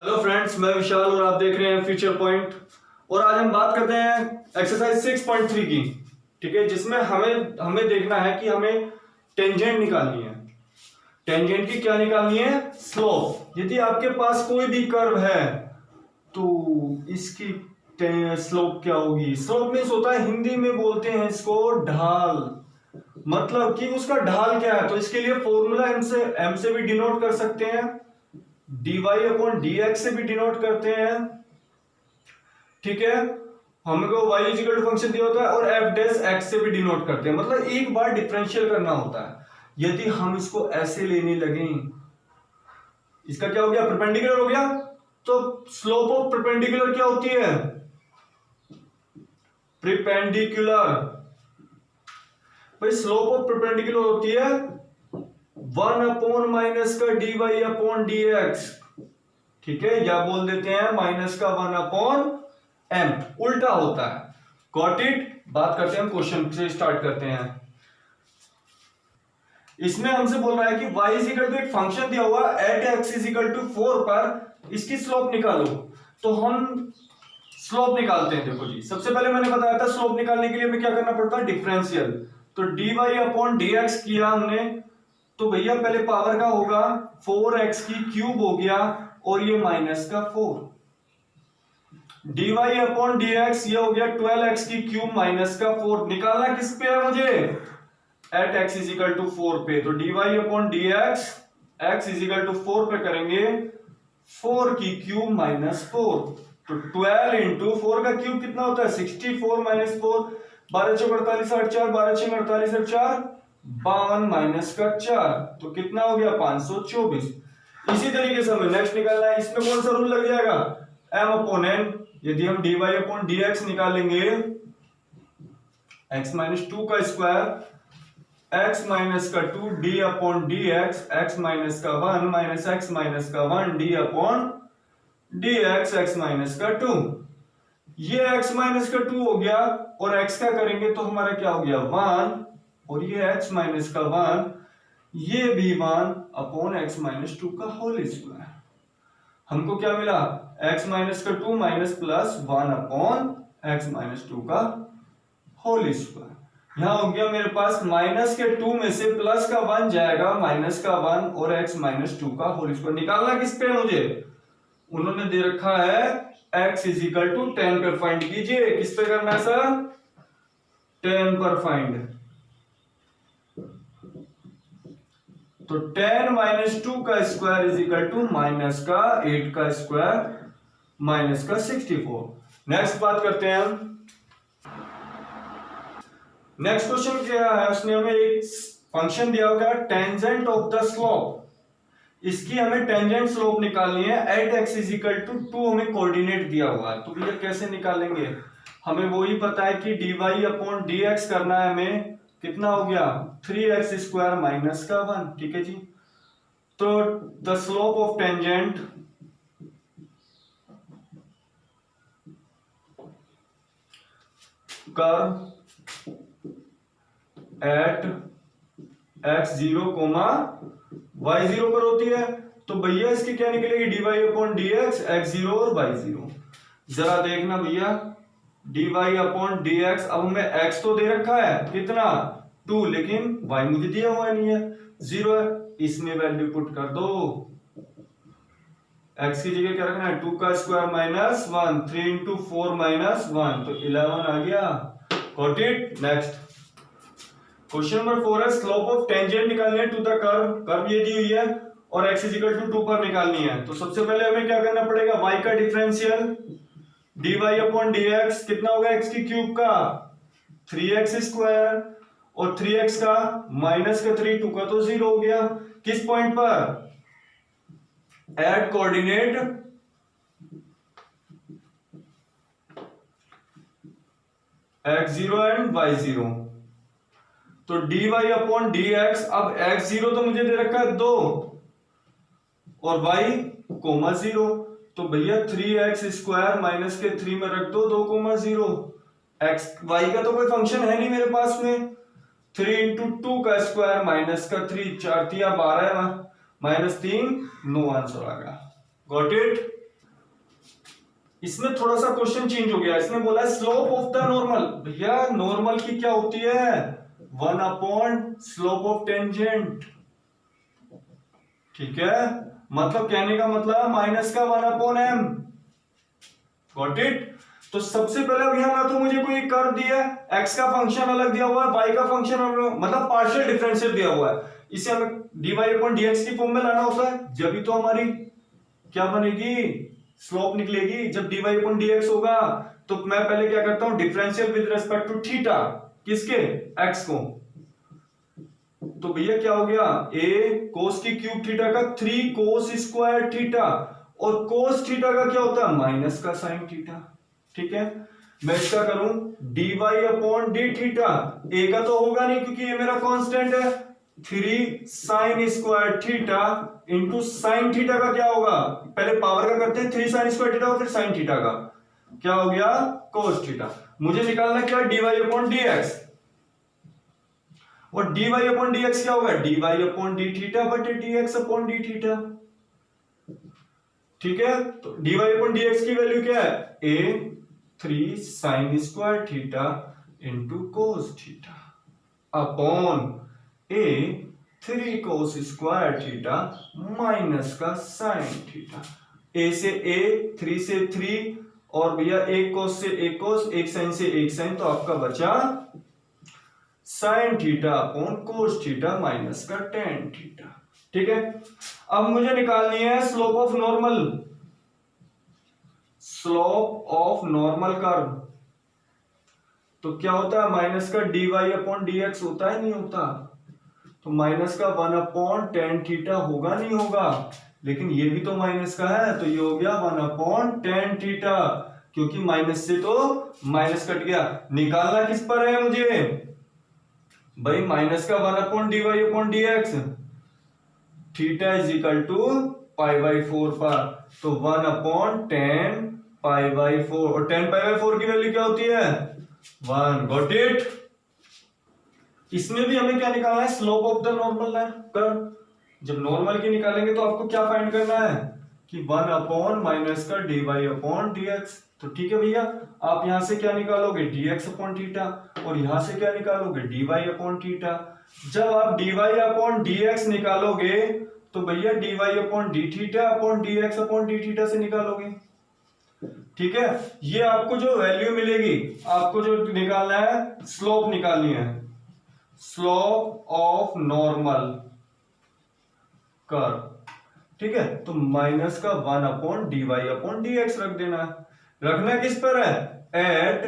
Hello friends, मैं विशाल और आप देख रहे हैं फ्यूचर पॉइंट। और आज हम बात करते हैं एक्सरसाइज 6.3 की। ठीक है, जिसमें हमें हमें देखना है कि हमें टेंजेंट निकालनी है। टेंजेंट की क्या निकालनी है? स्लोप। यदि आपके पास कोई भी कर्व है तो इसकी स्लोप क्या होगी? स्लोप मीन्स होता है, हिंदी में बोलते हैं इसको ढाल। मतलब कि उसका ढाल क्या है, तो इसके लिए फॉर्मूला एम से भी डिनोट कर सकते हैं, dy/dx से भी डिनोट करते हैं। ठीक है, हमको y इक्वल टू फंक्शन दिया होता है और f डैश x से भी डिनोट करते हैं। मतलब एक बार डिफरेंशियल करना होता है। यदि हम इसको ऐसे लेने लगे, इसका क्या हो गया? परपेंडिकुलर हो गया। तो स्लोप ऑफ परपेंडिकुलर क्या होती है? परपेंडिकुलर। भाई स्लोप ऑफ परपेंडिकुलर होती है 1 माइनस का dy/dx। ठीक है, या बोल देते हैं माइनस का 1/m। उल्टा होता है। Got it? बात करते हैं, हम क्वेश्चन से स्टार्ट करते हैं। इसमें हमसे बोल रहा है कि y इज इक्वल टू एक फंक्शन दिया हुआ at x is equal to 4 पर इसकी स्लोप निकालो। तो हम स्लोप निकालते हैं। देखो जी, सबसे पहले मैंने बताया था स्लोप निकालने के लिए हमें क्या करना पड़ता है? डिफरेंशियल। तो dy/dx किया हमने, तो भैया पहले पावर का होगा 4x की क्यूब हो गया और ये माइनस का 4। dy/dx ये हो गया 12x की क्यूब माइनस का 4। निकालना किस पे है मुझे? At x is equal to 4 पे। तो dy/dx x is equal to 4 पे करेंगे 4 की क्यूब माइनस 4। तो 12 इंटू 4 का क्यूब कितना होता है? 64 माइनस 4। 12 चौक 48 8 4, 12 छः 48 8 4 52 माइनस का 4। तो कितना हो गया? 524। इसी तरीके से हमें नेक्स्ट निकालना है। इसमें कौन सा रूल लग जाएगा? m/n। यदि हम dy/dx निकालेंगे x माइनस 2 का स्क्वायर x माइनस का 2 d/dx x माइनस का 1 माइनस x माइनस का 1 d/dx x माइनस का 2। ये x माइनस का 2 हो गया और x का करेंगे तो हमारा क्या हो गया? 1। और ये x माइनस का 1 ये भी 1/x माइनस 2 का होल स्क्वायर। हमको क्या मिला? x माइनस का 2 माइनस प्लस 1/x माइनस 2 का होल स्क्वायर। यहां हो गया मेरे पास माइनस के 2 में से प्लस का 1 जाएगा, माइनस का 1 और x माइनस 2 का होल स्क्वायर। निकालना किस पे मुझे? उन्होंने दे रखा है x इज इक्वल टू 10 पर फाइंड कीजिए। किस पे करना है सर? 10 पर फाइंड। तो 10 माइनस 2 का square is equal to minus का 8 का स्क्वायर माइनस का 64। नेक्स्ट बात करते हैं हम। नेक्स्ट क्वेश्चन क्या है? उसने हमें एक फंक्शन दिया होगा टेंजेंट ऑफ द स्लोप। इसकी हमें टेंजेंट स्लोप निकालनी है at x is equal to 2। हमें कोऑर्डिनेट दिया हुआ है, तो भैया कैसे निकालेंगे? हमें वो ही पता है कि dy/dx करना है हमें। कितना हो गया? 3x स्क्वायर माइनस का 1। ठीक है जी। तो the slope of tangent curve at x0, y0 पर होती है। तो भैया इसकी क्या निकलेगी? dy/dx x0 और y0। जरा देखना भैया, dy/dx। अब हमें x तो दे रखा है कितना? 2, लेकिन y मुझे दिया हुआ नहीं है, 0 है। इसमें वैल्यू पुट कर दो। x की जगह क्या रखना है? 2 का स्क्वायर माइनस 1, 3 इंटू 4 माइनस 1, तो 11 आ गया। Got it? Next question number 4 है स्लोप ऑफ टेंजेंट निकालनी है टू द कर्व। कर्व ये दी हुई है और x इज इक्वल टू 2 पर निकालनी है। तो सबसे पहले हमें क्या करना पड़ेगा? y का डिफरेंशियल dy/dx कितना होगा? x की क्यूब का 3x स्क्वायर और 3x का माइनस का 3, 2 का तो 0 हो गया। किस पॉइंट पर? At coordinate x0 and y0। तो dy/dx, अब x0 तो मुझे दे रखा है 2 और y, 0। तो भैया 3x स्क्वायर माइनस के 3 में रख दो 2, 0। x y का तो कोई फंक्शन है नहीं मेरे पास में। 3 इंटू 2 का स्क्वायर माइनस का 3, 4 3 12 माइनस 3, 9 आंसर आ गया। Got it? इसमें थोड़ा सा क्वेश्चन चेंज हो गया, इसने बोला स्लोप ऑफ द नॉर्मल। भैया नॉर्मल की क्या होती है, 1 स्लोप ऑफ टेंजेंट। ठीक है, मतलब कहने का मतलब माइनस का 1/m। Got it. तो सबसे पहले अब यहां ना तो मुझे कोई कर्व दिया है, x का फंक्शन अलग दिया हुआ है, y का फंक्शन अलग, मतलब पार्शियल डिफरेंशियल दिया हुआ है। इसे हमें dy/dx की फॉर्म में लाना होता है, जब भी तो हमारी क्या बनेगी, स्लोप निकलेगी। जब dy/dx होगा तो मैं पहले क्या करता हूं, differential with respect to theta, किसके, x को। तो भैया क्या हो गया, a cos की क्यूब थीटा का 3 cos स्क्वायर थीटा, और cos थीटा का क्या होता है, माइनस का साइन थीटा। ठीक है, मैं इसका करूं dy/d थीटा, a का तो होगा नहीं क्योंकि ये मेरा कांस्टेंट है, 3 sine square theta into sine theta का क्या होगा, पहले पावर का करते हैं, 3 साइन स्क्वायर थीटा और फिर साइन थीटा का क्या हो गया, cos थीटा। मुझे निकालना क्या, dy/dx, और dy/dx क्या होगा, dy/d थीटा बटे dx/d थीटा। ठीक है, तो dy/dx की वैल्यू क्या है, a 3 sine square theta into cos theta upon a 3 cos square theta minus का साइन थीटा। a से a, 3 से 3, और भैया एक कोस से एक कोस, एक साइन से एक साइन, तो आपका बचा sine theta upon cos theta minus का टेन थीटा। ठीक है, अब मुझे निकालनी है slope of normal, slope of normal curve. तो क्या होता है, माइनस का dy/dx होता है, नहीं होता, तो माइनस का 1/tan थीटा होगा, नहीं होगा, लेकिन ये भी तो माइनस का है, तो ये हो गया 1/tan थीटा, क्योंकि माइनस से तो माइनस कट गया। निकालना किस पर है मुझे भाई, माइनस का 1/dy/dx, theta is equal to π/4 पर, तो 1/tan π/4, और tan π/4 की वैल्यू क्या होती है, 1। Got it. इसमें भी हमें क्या निकालना है, slope of the normal curve. जब नॉर्मल की निकालेंगे तो आपको क्या फाइंड करना है कि 1/माइनस का dy/dx। तो ठीक है भैया, आप यहां से क्या निकालोगे, dx/थीटा, और यहां से क्या निकालोगे, dy/थीटा। जब आप dy/dx निकालोगे तो भैया dy/dθ/dx/dθ से निकालोगे। ठीक है, ये आपको जो वैल्यू मिलेगी, आपको जो निकालना है, स्लोप निकालनी है, स्लोप ऑफ नॉर्मल कर्व। ठीक है, तो माइनस का 1/dy/dx रख देना है। रखना किस पर है, at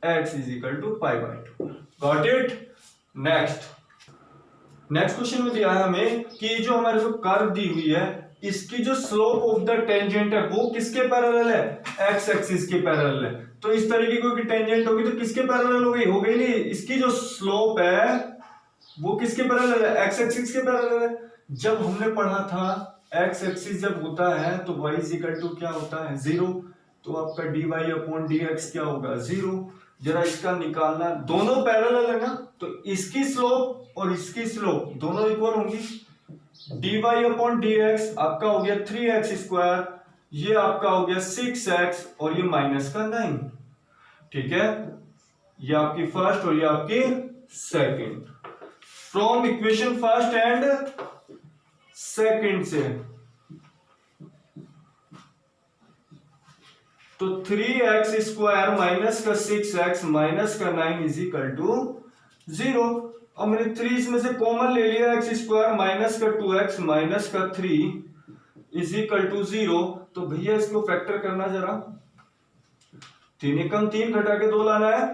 x is equal to π/2। Got it. Next question में दिया है हमें कि जो हमारे को कर्व दी हुई है, इसकी जो स्लोप ऑफ द टेंजेंट है वो किसके पैरेलल है, x एक्सिस के पैरेलल है। तो इस तरीके की कोई टेंजेंट होगी तो किसके पैरेलल हो गई नहीं, इसकी जो स्लोप है वो किसके पैरेलल है, x एक्सिस के पैरेलल है। जब हमने पढ़ा था x एक्सिस जब होता है तो y इज इक्वल टू क्या होता है, 0, तो आपका dy/dx क्या होगा, 0। जरा इसका निकालना, दोनों पैरेलल है ना, तो इसकी स्लोप और इसकी स्लोप दोनों इक्वल होंगी। dy/dx आपका हो गया 3x², ये आपका हो गया 6x, और ये माइनस का 9। ठीक है, ये आपकी फर्स्ट और ये आपकी second, from equation first and second से। तो 3x² माइनस का 6x माइनस का 9 इज इक्वल टू 0। और मैंने 3 इसमें से कॉमन ले लिया, x² माइनस का 2x माइनस का 3 इज इक्वल टू 0। तो भैया इसको फैक्टर करना जरा, 3 एकम 3, घटा के 2 लाना है,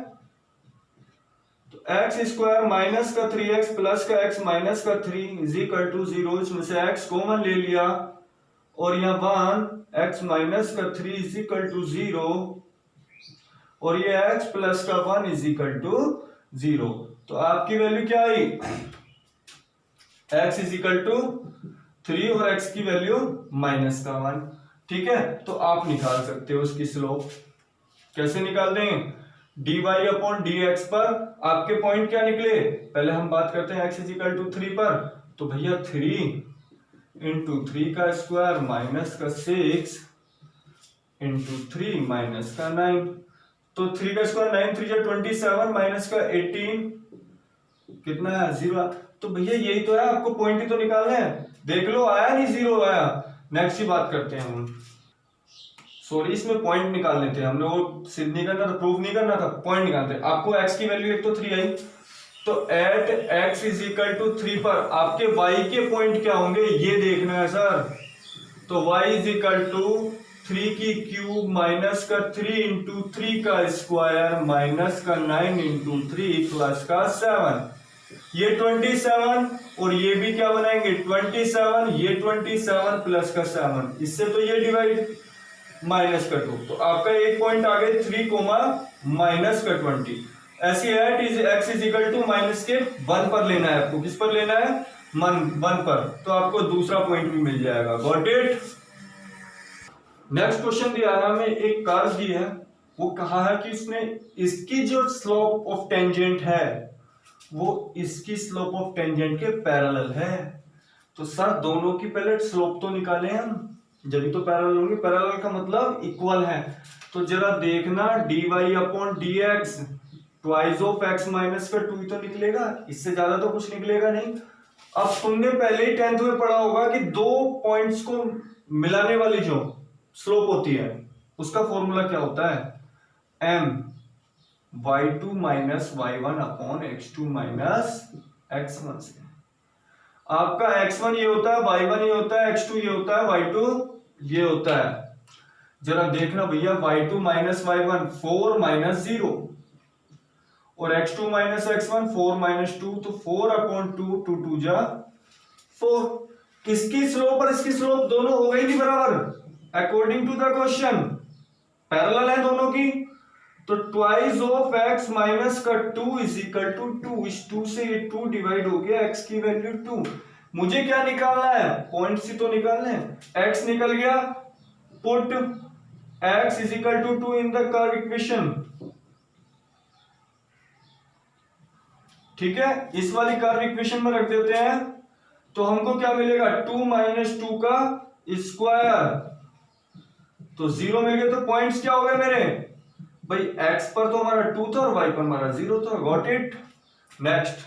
तो x² माइनस का 3x प्लस का x माइनस का 3 इज इक्वल टू 0। इसमें से x कॉमन ले लिया, और यहां 1 x माइनस का 3 इज इक्वल टू 0, और ये x प्लस का 1 इज इक्वल टू 0। तो आपकी वैल्यू क्या आई, x इज इक्वल टू 3 और x की वैल्यू माइनस का 1। ठीक है, तो आप निकाल सकते हो उसकी स्लोप। कैसे निकाल दें, dy/dx पर आपके पॉइंट क्या निकले, पहले हम बात करते हैं x इज इक्वल टू 3 पर, तो भैया 3 इंटू 3 का स्क्वायर माइनस का 6 इंटू 3 माइनस का 9। तो 3 का स्क्वायर 9 3 जा 27 माइनस का 18 कितना है 0। तो भैया यही तो है, आपको पॉइंट ही तो निकालना है। देख लो आया नहीं, 0 आया। नेक्स्ट ही बात करते हैं हम। सॉरी, इसमें पॉइंट निकाल लेते हैं, हमने वो सिद्ध नहीं करना था, प्रूफ नहीं करना था, पॉइंट निकालते हैं। आपको x की वैल्यू एक तो 3 आई, तो at x is equal to 3 पर आपके y के पॉइंट क्या होंगे ये देखना है सर। तो y इज इक्वल टू 3 की क्यूब माइनस का 3 इंटू 3 का स्क्वायर माइनस का 9 इंटू 3 प्लस का 7। ये 27 और ये भी क्या बनाएंगे 27, ये 27 प्लस का 7, इससे तो ये डिवाइड माइनस का 2। तो आपका एक पॉइंट आ गए 3 कोमा माइनस का 20। ऐसी at is x is equal to minus के 1 पर लेना है आपको। किस पर लेना है 1 पर, तो आपको दूसरा पॉइंट भी मिल जाएगा। Got it. नेक्स्ट क्वेश्चन दिया है हमें, एक कर्व दी है, वो कहा है कि इसमें इसकी जो स्लोप ऑफ टेंजेंट है वो इसकी स्लोप ऑफ टेंजेंट के पैरेलल है। तो सर दोनों की पहले स्लोप तो निकालें हम, जब तो पैरेलल होंगे। पैरेलल का मतलब इक्वल है। तो जरा देखना dy upon dx twice of x minus का 2 तो निकलेगा, इससे ज्यादा तो कुछ निकलेगा नहीं। अब तुमने पहले ही 10th में पढ़ा होगा कि दो पॉइंट्स को मिलाने वाली जो स्लोप होती है उसका फॉर्मूला क्या होता है m y2 minus y1 upon x2 minus x1 से। आपका x1 ये होता है, y1 ये होता है, x2 ये होता है, y2 ये होता है। जरा देखना भैया y2 माइनस y1 4 माइनस 0 और x2 माइनस x1 4 माइनस 2, तो 4 अपॉन 2 2 2 जा 4। इसकी स्लोप और इसकी स्लोप दोनों हो गई थी बराबर according to the question, parallel है दोनों की। तो ट्वाइस ऑफ x माइनस का 2 इज इक्वल टू 2। इस 2 से ये 2 डिवाइड हो गया, x की वैल्यू 2। मुझे क्या निकालना है पॉइंट्स ही तो निकालने हैं। x निकल गया, put x is equal to 2 in the curve equation. ठीक है, इस वाली कर्व इक्वेशन में रख देते हैं। तो हमको क्या मिलेगा 2 माइनस 2 का स्क्वायर, तो 0 मिल गया। तो पॉइंट्स क्या हो गए मेरे भाई, x पर तो हमारा 2 था और y पर हमारा 0 था। Got it. नेक्स्ट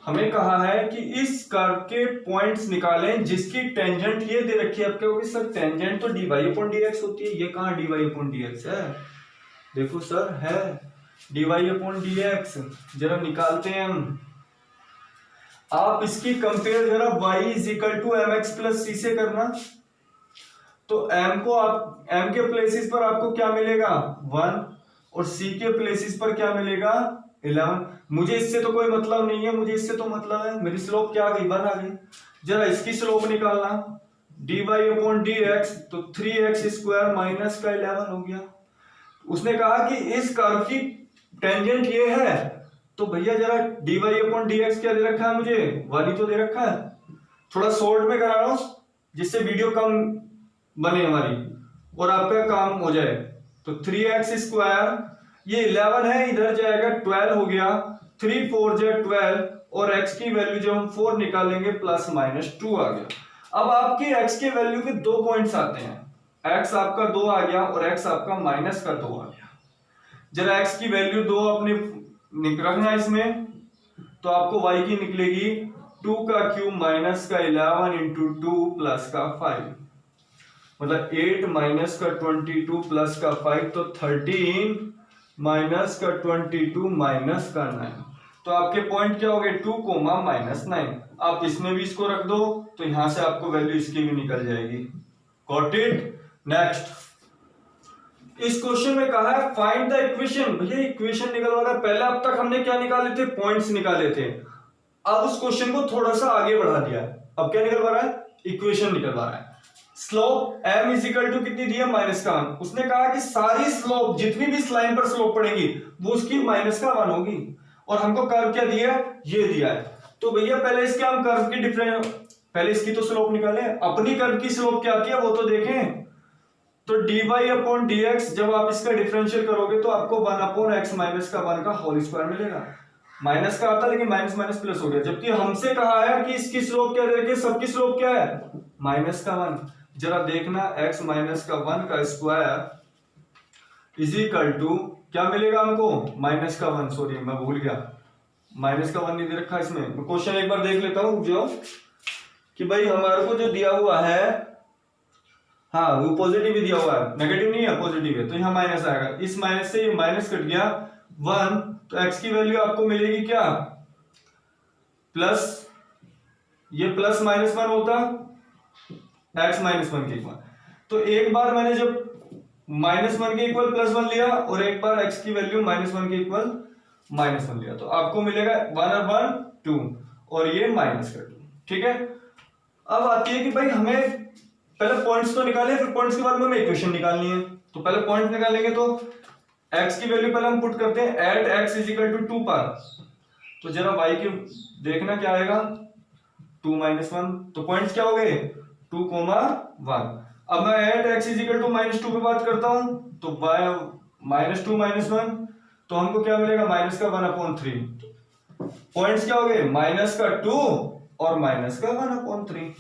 हमें कहा है कि इस कर्व के पॉइंट्स निकालें जिसकी टेंजेंट ये दे रखी है। आप कहोगे सर टेंजेंट तो dy अपॉन dx होती है, ये कहां dy अपॉन dx है। देखो सर है dy अपॉन dx, जरा निकालते हैं हम। आप इसकी कंपेयर जरा y is equal to mx plus c से करना। तो m को आप m के प्लेसेस पर आपको क्या मिलेगा 1 और c के प्लेसेस पर क्या मिलेगा 11। मुझे इससे तो कोई मतलब नहीं है, मुझे इससे तो मतलब है मेरी स्लोप क्या आ गई 1 आ गई। जरा इसकी स्लोप निकालना dy अपॉन dx, तो 3x स्क्वायर माइनस का 11 हो गया। उसने कहा कि इस कर्व की टेंजेंट ये है, तो भैया जरा dy अपॉन dx क्या दे रखा है मुझे, वाली तो दे रखा है। थोड़ा शॉर्ट में करा रहा हूं जिससे वीडियो कम बने हमारी और आपका काम हो जाए। तो 3x स्क्वायर ये 11 है, इधर जाएगा 12 हो गया, 3 4 जा 12 और x की वैल्यू जब हम 4 निकालेंगे प्लस माइनस 2 आ गया। अब आपकी x की वैल्यू के दो पॉइंट्स आते हैं, x आपका 2 आ गया और x आपका माइनस का 2 आ गया। जरा x की वैल्यू 2 अपने रखना इसमें, तो आपको y की निकलेगी 2 का क्यूब माइनस का 11 इंटू 2 प्लस का 5, मतलब 8 माइनस का 22 प्लस का 5, तो 13 माइनस का 22 माइनस का 9। तो आपके पॉइंट क्या हो गए 2 कोमा माइनस 9। आप इसमें भी इसको रख दो तो यहां से आपको वैल्यू इसकी भी निकल जाएगी। Got it. नेक्स्ट इस क्वेश्चन में कहा है फाइंड द इक्वेशन। भैया इक्वेशन निकलवा रहा है, पहले अब तक हमने क्या निकाले थे पॉइंट्स निकाले थे। अब उस क्वेश्चन को थोड़ा सा आगे बढ़ा दिया, अब क्या निकलवा रहा है इक्वेशन निकलवा रहा है। Slope m is equal to कितनी दी है -1। उसने कहा कि सारी स्लोप जितनी भी इस लाइन पर स्लोप पड़ेगी वो उसकी -1 होगी, और हमको कर्व क्या दिया है ये दिया है। तो भैया पहले इसके हम कर्व की डिफरेंस, पहले इसकी तो स्लोप निकाले, अपनी कर्व की स्लोप क्या आती है वो तो देखें। तो dy अपॉन dx जब आप इसका डिफरेंशियल करोगे तो आपको 1 अपॉन x माइनस का 1 का होल स्क्वायर मिलेगा। माइनस का आता लेकिन माइनस माइनस प्लस हो गया, जबकि हमसे कहा है कि इसकी स्लोप क्या दे रखी है, सबकी स्लोप क्या है -1। जरा देखना x माइनस का 1 का स्क्वायर इज इक्वल टू क्या मिलेगा हमको, माइनस का 1, सॉरी मैं भूल गया, माइनस का 1 नहीं दे रखा इसमें। मैं क्वेश्चन एक बार देख लेता हूं जो कि भाई हमारे को जो दिया हुआ है, हाँ वो पॉजिटिव ही दिया हुआ है, नेगेटिव नहीं है पॉजिटिव है, तो यहाँ माइनस आएगा। इस माइनस से ये माइनस कट गया 1, तो x की वैल्यू आपको मिलेगी क्या, प्लस, ये प्लस माइनस 1 होता x माइनस 1 के इक्वल। तो एक बार मैंने जब माइनस 1 के इक्वल प्लस 1 लिया और एक बार x की वैल्यू माइनस 1 के इक्वल माइनस 1 लिया, तो आपको मिलेगा 1 और 1 2 और ये माइनस का 2। ठीक है, अब आती है कि भाई हमें पहले पॉइंट्स तो निकाले, फिर पॉइंट्स के बाद में हमें इक्वेशन निकालनी है। तो पहले पॉइंट निकालेंगे, तो x की वैल्यू पहले हम पुट करते हैं at x is equal to 2 पर। तो जरा y के देखना क्या आएगा, 2 माइनस 1, तो पॉइंट्स क्या हो गए 2, 1। अब मैं at x is equal to minus 2 पे बात करता हूं, तो y माइनस 2 माइनस 1, तो हमको क्या मिलेगा माइनस का 1/3। पॉइंट्स क्या हो गए माइनस का 2 और माइनस का 1/3।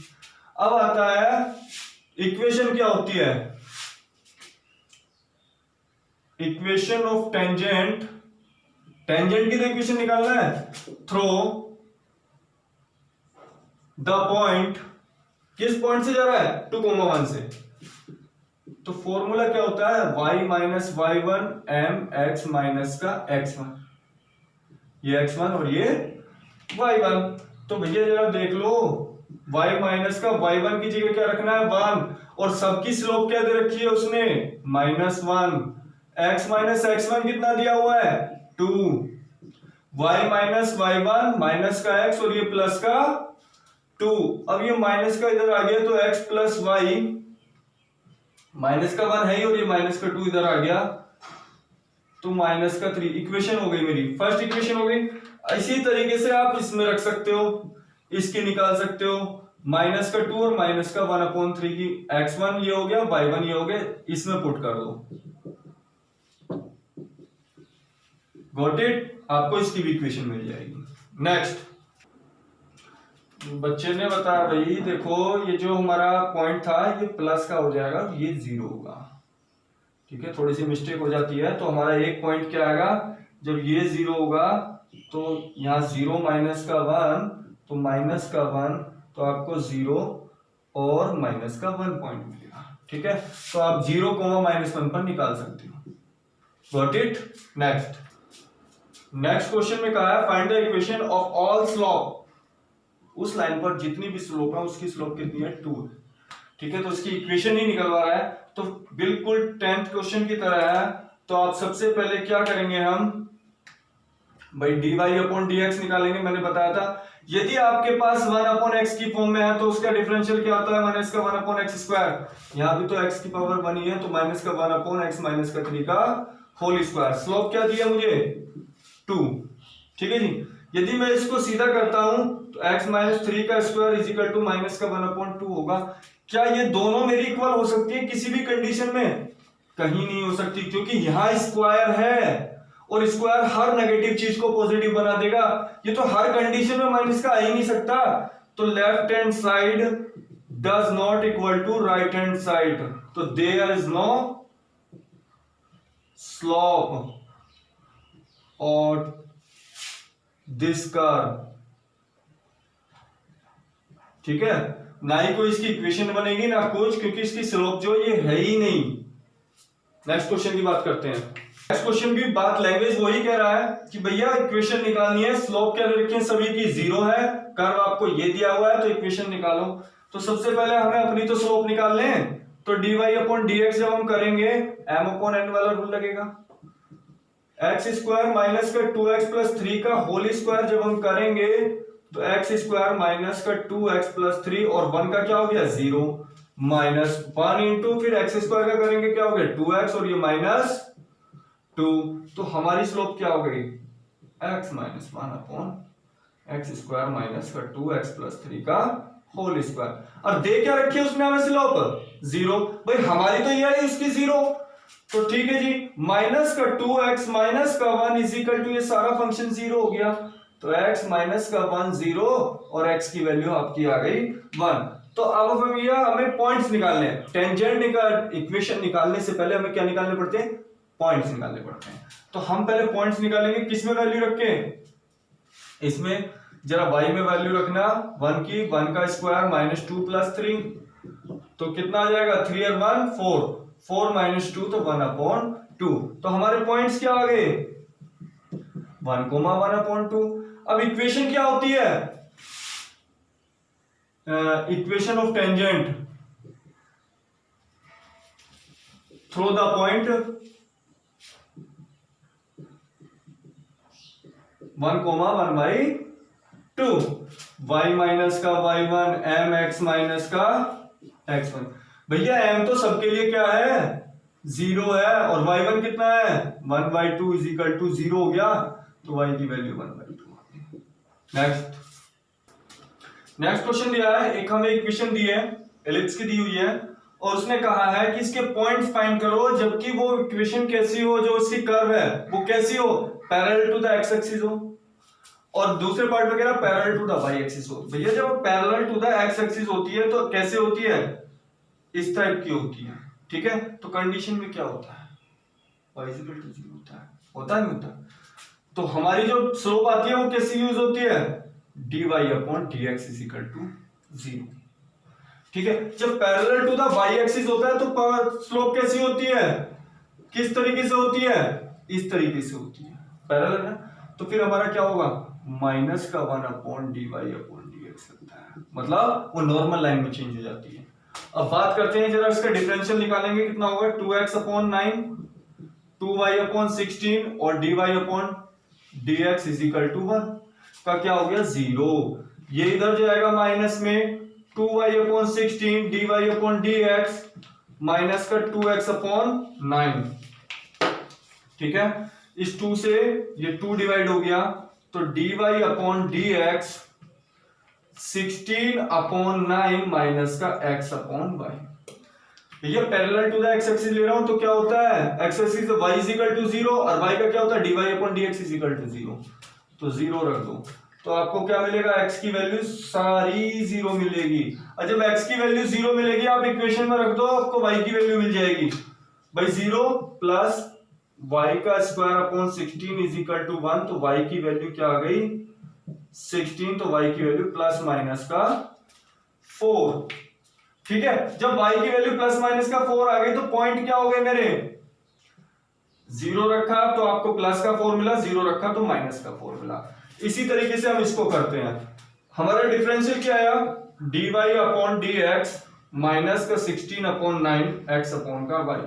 अब आता है इक्वेशन क्या होती है, इक्वेशन ऑफ टेंजेंट। टेंजेंट की तो इक्वेशन निकालना है, थ्रो द पॉइंट, किस पॉइंट से जा रहा है 2, 1 से। तो फॉर्मूला क्या होता है y minus y1 m x minus का x1, ये x1 और ये y1। तो भैया जरा देख लो, y माइनस का y1 की जगह क्या रखना है 1, और सबकी स्लोप क्या दे रखी है उसने -1। x माइनस x1 कितना दिया हुआ है 2, y माइनस y1 माइनस का x और ये प्लस का 2। अब ये माइनस का इधर आ गया, तो x प्लस y, माइनस का 1 है ही और ये माइनस का 2 इधर आ गया, तो माइनस का 3। इक्वेशन हो गई मेरी, फर्स्ट इक्वेशन हो गई। इसी तरीके से आप इसमें रख सकते हो, इसकी निकाल सकते हो, माइनस का 2 और माइनस का 1/3 की x1 ये हो गया, y1 ये हो गया, इसमें पुट कर दो। गॉट इट, आपको इसकी भी इक्वेशन मिल जाएगी। नेक्स्ट, बच्चे ने बताया भाई देखो ये जो हमारा पॉइंट था ये प्लस का हो जाएगा, ये 0 होगा। ठीक है, थोड़ी सी मिस्टेक हो जाती है, तो हमारा एक पॉइंट क्या आएगा, जब ये 0 होगा तो यहाँ 0 माइनस का 1, तो माइनस का 1, तो आपको 0 और माइनस का 1 पॉइंट मिलेगा। ठीक है, तो आप 0, -1 पर निकाल सकते हो। Got it. नेक्स्ट क्वेश्चन में कहा है find the equation of all slope. उस लाइन पर जितनी भी स्लोप है उसकी स्लोप कितनी है 2 है। ठीक है, तो इसकी इक्वेशन ही निकलवा रहा है, तो बिल्कुल 10th क्वेश्चन की तरह है। तो आप सबसे पहले क्या करेंगे, हम भाई dy/dx निकालेंगे। मैंने बताया था यदि आपके पास 1/x की फॉर्म में है तो उसका डिफरेंशियल क्या होता है, माइनस का 1/x²। यहां भी तो x की पावर बनी है, तो माइनस का 1/x माइनस का 3 का होल स्क्वायर। स्लोप क्या दिया मुझे 2। ठीक है जी, यदि मैं इसको सीधा करता हूं तो x माइनस 3 का square is equal to minus का 1/2 होगा। क्या ये दोनों मेरी इक्वल हो सकती है किसी भी कंडीशन में? कहीं नहीं हो सकती, क्योंकि यहां स्क्वायर है और स्क्वायर हर नेगेटिव चीज को पॉजिटिव बना देगा। ये तो हर कंडीशन में माइनस का आ ही नहीं सकता। तो left hand side does not equal to right hand side, तो देयर इज नो स्लोप और दिस कर्व। ठीक है, ना ही कोई इसकी इक्वेशन बनेगी ना कुछ, क्योंकि इसकी स्लोप जो ये है ही नहीं। नेक्स्ट क्वेश्चन की बात करते हैं। नेक्स्ट क्वेश्चन भी बात लैंग्वेज वही कह रहा है कि भैया इक्वेशन निकालनी है, स्लोप क्या दे रखी है सभी की 0 है, कर्व आपको ये दिया हुआ है, तो इक्वेशन निकालो। तो सबसे पहले हमें अपनी तो स्लोप निकाल लें, तो dy/dx जब हम करेंगे m/n वाला रूल लगेगा। x² माइनस का 2x प्लस 3 का होल स्क्वायर जब हम करेंगे तो x² माइनस का 2x प्लस 3 और 1 का क्या हो गया 0 माइनस 1 इंटू फिर x² का करेंगे क्या हो गया 2x और ये माइनस 2। तो हमारी स्लोप क्या हो गई x माइनस 1/x² माइनस का 2x प्लस 3 का होल स्क्वायर। और दे क्या रखी है उसने हमें स्लोप 0। भाई हमारी तो ये है इसकी 0, तो ठीक है जी, माइनस का 2x माइनस का 1 इज इक्वल टू ये सारा फंक्शन 0 हो गया। तो x माइनस का 1 0 और x की वैल्यू आपकी आ गई 1। तो अब भैया हमें पॉइंट्स निकालने हैं। टेंजेंट इक्वेशन निकालने से पहले हमें क्या निकालने पड़ते हैं? पॉइंट्स निकालने पड़ते हैं। तो हम पहले पॉइंट्स निकालेंगे, किस में वैल्यू रख के? इसमें जरा y में वैल्यू रखना 1 की, 1 का स्क्वायर माइनस 2 प्लस 3, तो कितना आ जाएगा? 3 और 1 4, 4 माइनस 2 तो 1/2। तो हमारे पॉइंट्स क्या आ गए? 1, 1/2। अब इक्वेशन क्या होती है? Equation of tangent through the point 1,1/2, y minus का y1, m x माइनस का x1। भैया m तो सबके लिए क्या है? 0 है, और y1 कितना है? 1/2 इज इक्वल टू 0 हो गया, तो y की वैल्यू 1/2। नेक्स्ट क्वेश्चन दिया है, एक हमें इक्वेशन दी है, एलिप्स की दी हुई है, और उसने कहा है कि इसके पॉइंट्स फाइंड करो, जबकि वो इक्वेशन कैसी हो, जो इसकी कर्व है वो कैसी हो? Parallel to the x axis हो, और दूसरे पार्ट में कह रहा parallel to the y axis हो। भैया जब parallel to the x axis होती है तो कैसे होती है? इस टाइप की होती है, ठीक है। तो कंडीशन में क्या होता है? y = 0 होता है नहीं होता? तो हमारी जो स्लोप आती है वो कैसी यूज होती है? dy/dx = 0, ठीक है। जब parallel to the y axis होता है तो स्लोप कैसी होती है? किस तरीके से होती है? इस तरीके से होती है, पैरेलल है। तो फिर हमारा क्या होगा? माइनस का 1/dy/dx लगता है, मतलब वो नॉर्मल लाइन में चेंज हो जाती है। अब बात करते हैं जरा इसका डिफरेंशियल निकालेंगे, कितना होगा? 2x/9, 2y/16 और dy/dx = 1 का क्या हो गया? 0। ये इधर जाएगा माइनस में, 2y/16 dy/dx माइनस का 2x/9, ठीक है। इस 2 से ये 2 डिवाइड हो गया, तो dy/dx 16/9 माइनस का x/y। ये parallel to the x axis ले रहा हूं तो क्या होता है? एक्स एक्सिस y = 0 और y का क्या होता है? dy/dx = 0, तो 0 रख दो, तो आपको क्या मिलेगा? x की वैल्यू सारी 0 मिलेगी। और जब x की वैल्यू 0 मिलेगी, आप इक्वेशन में रख दो, आपको y की वैल्यू मिल जाएगी। भाई 0 प्लस y का स्क्वायर अपॉन 16 = 1, तो y की वैल्यू क्या आ गई? 16, तो y की वैल्यू प्लस माइनस का 4, ठीक है। जब y की वैल्यू प्लस माइनस का 4 आ गई, तो पॉइंट क्या हो गए मेरे? 0 रखा तो आपको प्लस का 4 मिला, 0 रखा तो माइनस का 4 मिला। इसी तरीके से हम इसको करते हैं। हमारा डिफरेंशियल क्या आया? dy/dx माइनस का 16/9 x/y।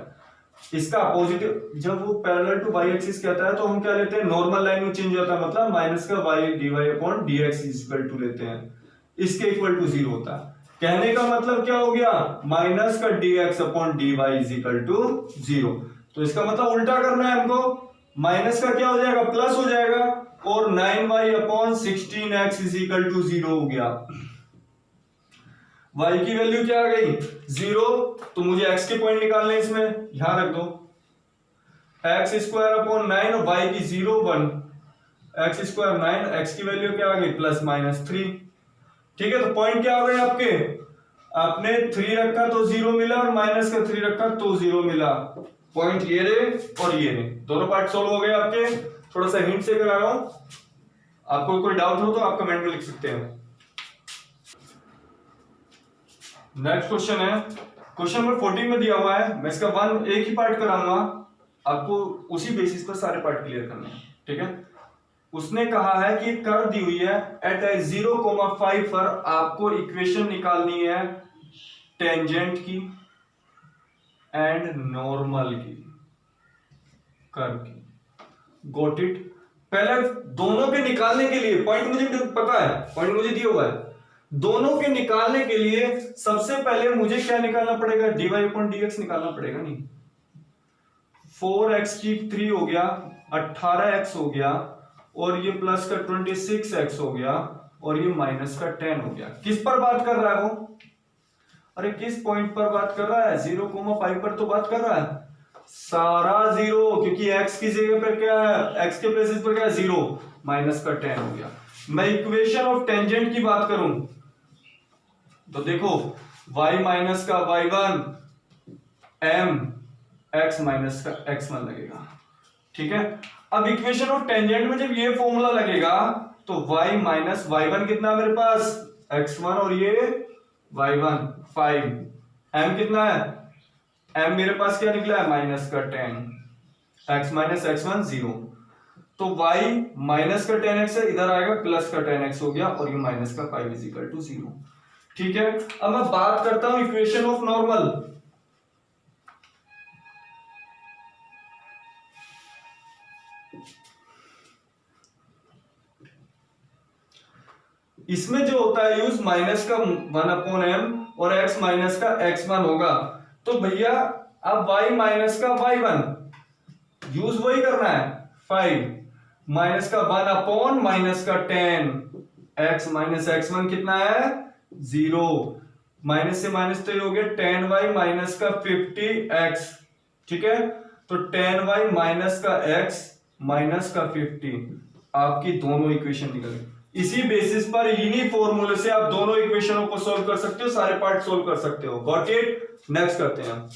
इसका अपोजिट, जब वो पैरेलल टू y एक्सिस कहता है तो हम क्या लेते हैं? नॉर्मल लाइन में चेंज होता है, मतलब माइनस का y dy/dx = लेते हैं, इसके इक्वल टू 0 होता है। कहने का मतलब क्या हो गया? माइनस का dx/dy = 0। तो इसका मतलब उल्टा करना है हमको, माइनस का क्या हो जाएगा? प्लस हो जाएगा, और 9y/16x = 0 हो गया। y की वैल्यू क्या आ गई? 0, तो मुझे x के पॉइंट निकालने हैं, इसमें यहां रख दो, x² 9 और y की 0 1, x² 9, x की वैल्यू क्या आ गई? +-3, ठीक है। तो पॉइंट क्या आ गए आपके? आपने 3 रखा तो 0 मिला, और माइनस का 3 रखा तो 0 मिला। पॉइंट ये रहे और ये रहे, दोनों पार्ट सोल्व हो गए आपके। थोड़ा सा हिंट से करा रहा हूं, आपको कोई डाउट हो तो आप कमेंट में लिख सकते हैं। नेक्स्ट क्वेश्चन है, क्वेश्चन नंबर 14 में दिया हुआ है, मैं इसका एक ही पार्ट कराऊंगा, आपको उसी बेसिस पर सारे पार्ट क्लियर करने हैं, ठीक है। उसने कहा है कि कर्व दी हुई है, एट 0,5 पर आपको इक्वेशन निकालनी है टेंजेंट की एंड नॉर्मल की, कर्व की। Got it? पहले दोनों के निकालने के लिए, पॉइंट मुझे पता है, पॉइंट मुझे दिया हुआ है, दोनों के निकालने के लिए सबसे पहले मुझे क्या निकालना पड़ेगा? dy/dx निकालना पड़ेगा। नहीं, 4x³ हो गया, 18x हो गया, और ये प्लस का 26x हो गया, और ये माइनस का 10 हो गया। किस पर बात कर रहा है वो? अरे किस पॉइंट पर बात कर रहा है? 0,5 पर तो बात कर रहा है। सारा 0, क्योंकि x की जगह पर क्या है? x के प्लेसेस पर क्या है? 0, माइनस का 10 हो गया। मैं इक्वेशन ऑफ टेंजेंट की बात करूं, तो देखो y माइनस का y1 m x माइनस का x1 लगेगा, ठीक है। अब इक्वेशन ऑफ टेंजेंट में जब ये फॉर्मूला लगेगा तो y माइनस y1 कितना है मेरे पास x1 और ये y1 5, m कितना है, m मेरे पास क्या निकला है माइनस का 10, x माइनस x1 0, तो y माइनस का 10x है, इधर आएगा प्लस का 10x हो गया और ये माइनस का 5 इज इक्वल टू 0, ठीक है। अब मैं बात करता हूं इक्वेशन ऑफ नॉर्मल। इसमें जो होता है यूज माइनस का 1/m और x माइनस का x1 होगा, तो भैया अब y माइनस का y1 यूज वही करना है 5 माइनस का 1/ माइनस का 10 x माइनस x1 कितना है 0, माइनस से माइनस तो ये हो गया 10y माइनस का 50x, ठीक है। तो 10y माइनस का x माइनस का 50 आपकी दोनों इक्वेशन निकल गई। इसी बेसिस पर इन्हीं फॉर्मूले से आप दोनों इक्वेशनों को सॉल्व कर सकते हो, सारे पार्ट सॉल्व कर सकते हो। Got it. नेक्स्ट करते हैं हम।